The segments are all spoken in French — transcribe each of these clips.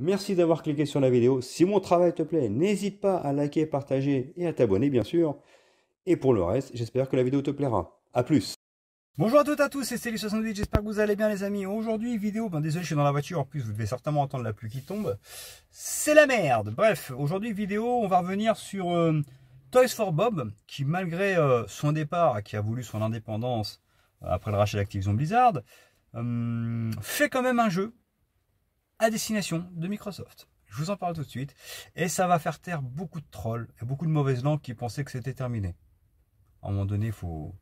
Merci d'avoir cliqué sur la vidéo. Si mon travail te plaît, n'hésite pas à liker, partager et à t'abonner, bien sûr. Et pour le reste, j'espère que la vidéo te plaira. A plus. Bonjour à toutes et à tous, c'est Céline68, j'espère que vous allez bien les amis. Aujourd'hui, vidéo, désolé, je suis dans la voiture, en plus vous devez certainement entendre la pluie qui tombe. C'est la merde. Bref, aujourd'hui, vidéo, on va revenir sur Toys for Bob, qui malgré son départ, qui a voulu son indépendance après le rachat d'Activision Blizzard, fait quand même un jeu à destination de Microsoft. Je vous en parle tout de suite. Et ça va faire taire beaucoup de trolls et beaucoup de mauvaises langues qui pensaient que c'était terminé. À un moment donné, il faut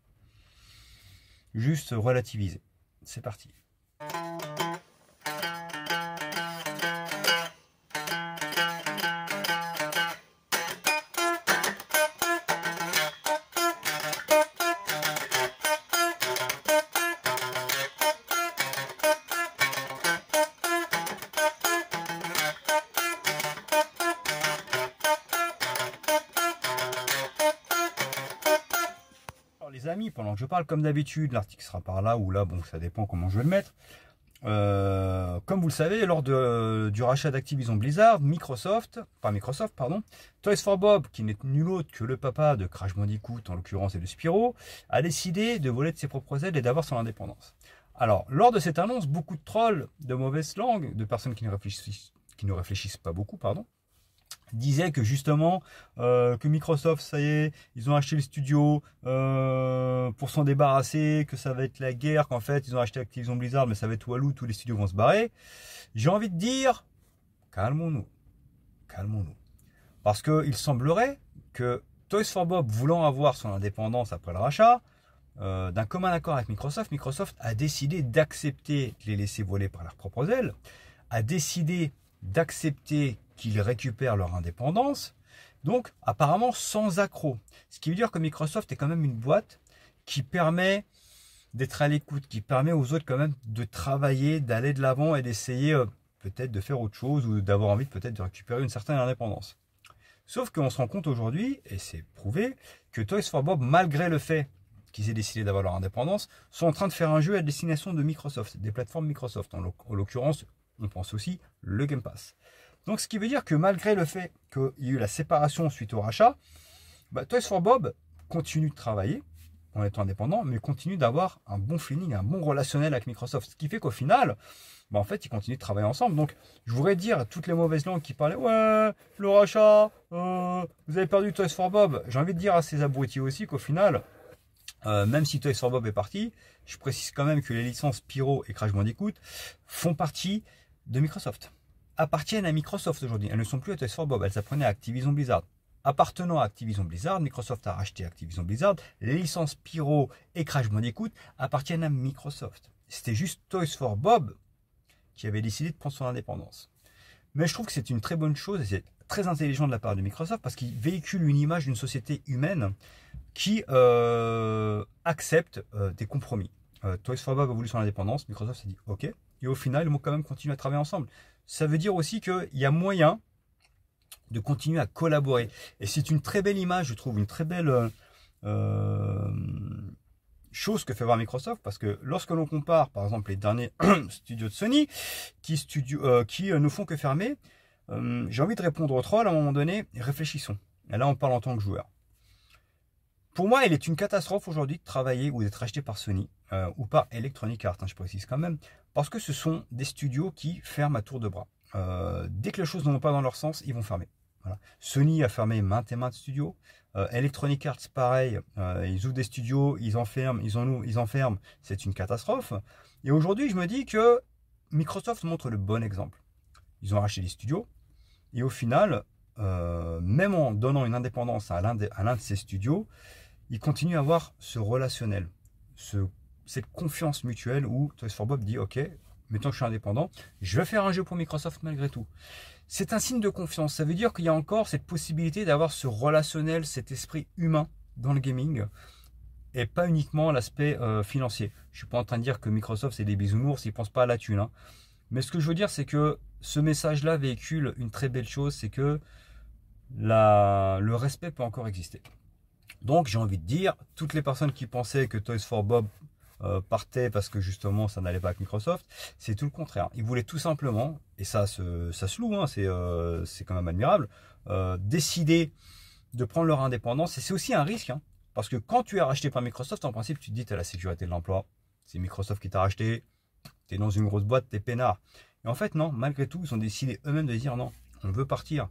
juste relativiser. C'est parti. Les amis, pendant que je parle comme d'habitude, l'article sera par là ou là, bon ça dépend comment je vais le mettre. Comme vous le savez, lors du rachat d'Activision Blizzard, Toys for Bob, qui n'est nul autre que le papa de Crash Bandicoot en l'occurrence et de Spyro, a décidé de voler de ses propres ailes et d'avoir son indépendance. Alors, lors de cette annonce, beaucoup de trolls, de mauvaises langues, de personnes qui ne réfléchissent pas beaucoup, pardon, disait que justement que Microsoft, ça y est, ils ont acheté le studio pour s'en débarrasser, que ça va être la guerre, qu'en fait ils ont acheté Activision Blizzard mais ça va être Walou, tous les studios vont se barrer. J'ai envie de dire, calmons-nous, calmons-nous, parce qu'il semblerait que Toys for Bob, voulant avoir son indépendance après le rachat, d'un commun accord avec Microsoft a décidé d'accepter de les laisser voler par leurs propres ailes, a décidé d'accepter qu'ils récupèrent leur indépendance, donc apparemment sans accroc. Ce qui veut dire que Microsoft est quand même une boîte qui permet d'être à l'écoute, qui permet aux autres quand même de travailler, d'aller de l'avant et d'essayer peut-être de faire autre chose ou d'avoir envie peut-être de récupérer une certaine indépendance. Sauf qu'on se rend compte aujourd'hui, et c'est prouvé, que Toys for Bob, malgré le fait qu'ils aient décidé d'avoir leur indépendance, sont en train de faire un jeu à destination de Microsoft, des plateformes Microsoft, en l'occurrence, on pense aussi le Game Pass. Donc ce qui veut dire que malgré le fait qu'il y ait eu la séparation suite au rachat, Toys for Bob continue de travailler en étant indépendant, mais continue d'avoir un bon feeling, un bon relationnel avec Microsoft. Ce qui fait qu'au final, en fait, ils continuent de travailler ensemble. Donc je voudrais dire à toutes les mauvaises langues qui parlaient « Ouais, le rachat, vous avez perdu Toys for Bob », j'ai envie de dire à ces abrutis aussi qu'au final, même si Toys for Bob est parti, je précise quand même que les licences Spyro et Crash Bandicoot font partie de Microsoft, appartiennent à Microsoft aujourd'hui. Elles ne sont plus à Toys for Bob, elles apprenaient à Activision Blizzard. Appartenant à Activision Blizzard, Microsoft a racheté Activision Blizzard. Les licences Spyro et Crash Bandicoot appartiennent à Microsoft. C'était juste Toys for Bob qui avait décidé de prendre son indépendance. Mais je trouve que c'est une très bonne chose et c'est très intelligent de la part de Microsoft parce qu'il véhicule une image d'une société humaine qui accepte des compromis. Toys for Bob a voulu son indépendance, Microsoft s'est dit ok, et au final ils vont quand même continuer à travailler ensemble. Ça veut dire aussi qu'il y a moyen de continuer à collaborer. Et c'est une très belle image, je trouve, une très belle chose que fait voir Microsoft, parce que lorsque l'on compare, par exemple, les derniers studios de Sony, qui ne font que fermer, j'ai envie de répondre aux trolls à un moment donné, réfléchissons. Et là, on parle en tant que joueur. Pour moi, il est une catastrophe aujourd'hui de travailler ou d'être acheté par Sony ou par Electronic Arts, je précise quand même, parce que ce sont des studios qui ferment à tour de bras. Dès que les choses ne vont pas dans leur sens, ils vont fermer. Voilà. Sony a fermé maintes et maintes studios. Electronic Arts, pareil, ils ouvrent des studios, ils enferment, ils enferment, c'est une catastrophe. Et aujourd'hui, je me dis que Microsoft montre le bon exemple. Ils ont racheté des studios, et au final, même en donnant une indépendance à l'un de ces studios, ils continuent à avoir ce relationnel, cette confiance mutuelle où Toys for Bob dit ok, mettons que je suis indépendant, je vais faire un jeu pour Microsoft malgré tout. C'est un signe de confiance, ça veut dire qu'il y a encore cette possibilité d'avoir ce relationnel, cet esprit humain dans le gaming et pas uniquement l'aspect financier. Je ne suis pas en train de dire que Microsoft c'est des bisounours, ils ne pensent pas à la thune. Hein. Mais ce que je veux dire c'est que ce message-là véhicule une très belle chose, c'est que le respect peut encore exister. Donc j'ai envie de dire, toutes les personnes qui pensaient que Toys for Bob partaient parce que justement ça n'allait pas avec Microsoft. C'est tout le contraire. Ils voulaient tout simplement, et ça se loue, hein, c'est quand même admirable, décider de prendre leur indépendance. Et c'est aussi un risque, hein, parce que quand tu es racheté par Microsoft, en principe, tu te dis tu as la sécurité de l'emploi. C'est Microsoft qui t'a racheté, tu es dans une grosse boîte, tu es peinard. Et en fait, non, malgré tout, ils ont décidé eux-mêmes de dire non, on veut partir.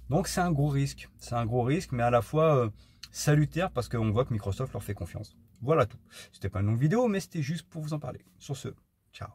Donc c'est un gros risque. C'est un gros risque, mais à la fois salutaire parce qu'on voit que Microsoft leur fait confiance. Voilà tout. C'était pas une longue vidéo, mais c'était juste pour vous en parler. Sur ce, ciao.